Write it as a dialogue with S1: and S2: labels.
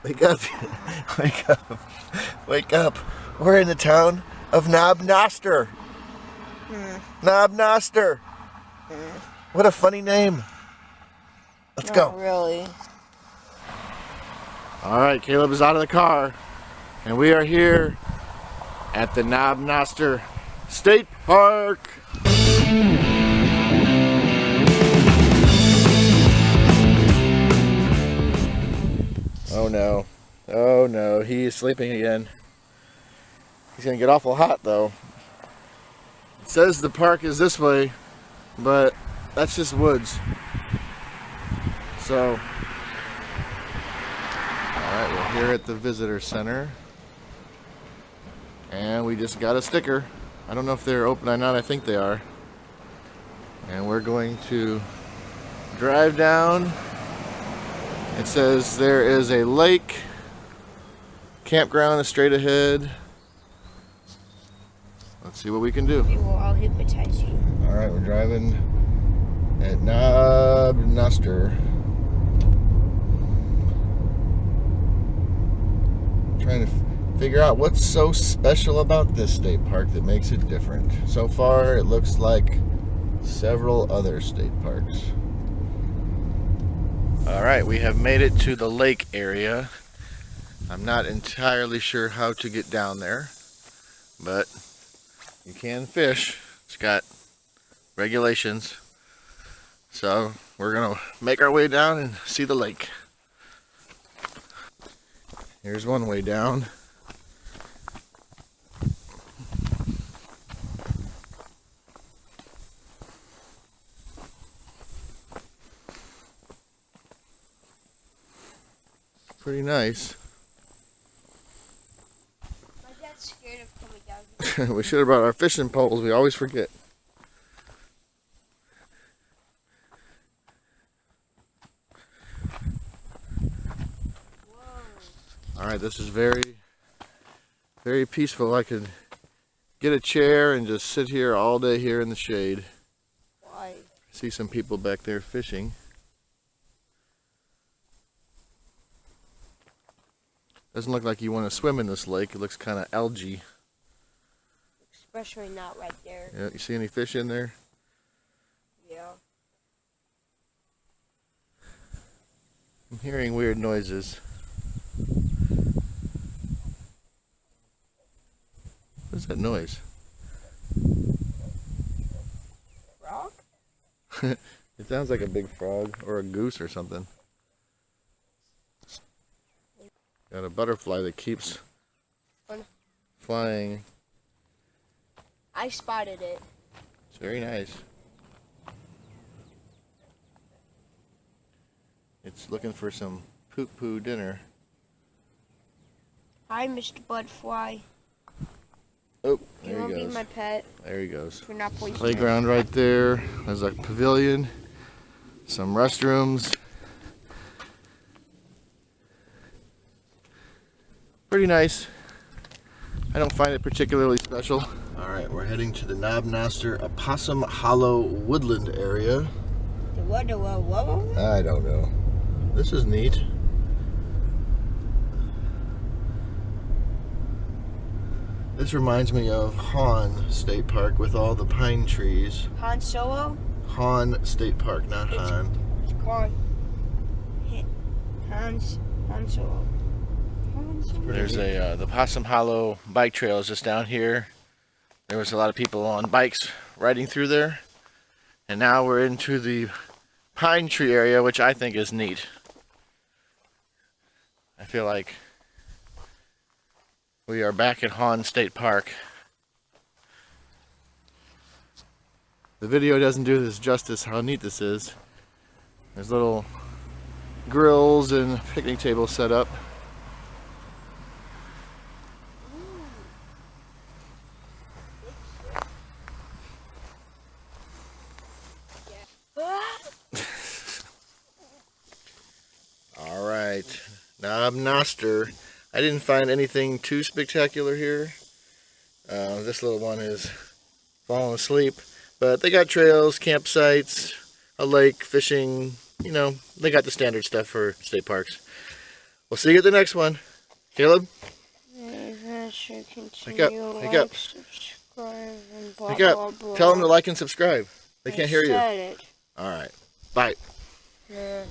S1: Wake up. Wake up. Wake up. We're in the town of Noster. Noster. What a funny name. Let's go.
S2: Not really.
S1: Alright, Caleb is out of the car. And we are here at the Noster State Park. Oh no. Oh no, he is sleeping again. He's gonna get awful hot though. It says the park is this way, but that's just woods. So, alright, we're here at the visitor center. And we just got a sticker. I don't know if they're open or not, I think they are. And we're going to drive down. It says there is a lake, campground is straight ahead. Let's see what we can do.
S2: It will all hypnotize you.
S1: Alright, we're driving at Noster. Trying to figure out what's so special about this state park that makes it different. So far, it looks like several other state parks. Alright, we have made it to the lake area. I'm not entirely sure how to get down there, but you can fish. It's got regulations. So we're gonna make our way down and see the lake. Here's one way down. Pretty nice.
S2: My dad's scared of coming down here.
S1: We should have brought our fishing poles. We always forget. Alright, this is very peaceful. I could get a chair and just sit here all day here in the shade.
S2: Why?
S1: See some people back there fishing. Doesn't look like you want to swim in this lake. It looks kind of algae.
S2: Especially not right there.
S1: Yeah, you see any fish in there?
S2: Yeah.
S1: I'm hearing weird noises. What's that noise?
S2: Frog?
S1: It sounds like a big frog or a goose or something. Got a butterfly that keeps flying.
S2: I spotted it.
S1: It's very nice. It's looking for some poo dinner.
S2: Hi, Mr. Butterfly.
S1: Oh,
S2: You
S1: there
S2: want
S1: he
S2: to be
S1: goes.
S2: my pet?
S1: There he goes.
S2: If you're not poisonous.
S1: Playground right there. There's a pavilion, some restrooms. Pretty nice. I don't find it particularly special. Alright, we're heading to the Noster Opossum Hollow Woodland area.
S2: What?
S1: I don't know. This is neat. This reminds me of Hahn State Park with all the pine trees.
S2: Han Solo?
S1: Hahn State Park, not Han.
S2: It's called Han Solo.
S1: There's the Possum Hollow bike trail is just down here. There was a lot of people on bikes riding through there. And now we're into the pine tree area, which I think is neat. I feel like we are back at Hahn State Park. The video doesn't do this justice how neat this is. There's little grills and picnic tables set up. Alright, Noster. I didn't find anything too spectacular here. This little one is falling asleep. But they got trails, campsites, a lake, fishing. You know, they got the standard stuff for state parks. We'll see you at the next one. Caleb?
S2: Continue,
S1: Wake up.
S2: subscribe, and blah,
S1: Wake up.
S2: blah, blah.
S1: Tell them to like and subscribe. They can't hear you.
S2: Said it.
S1: All right. Bye.
S2: Yeah.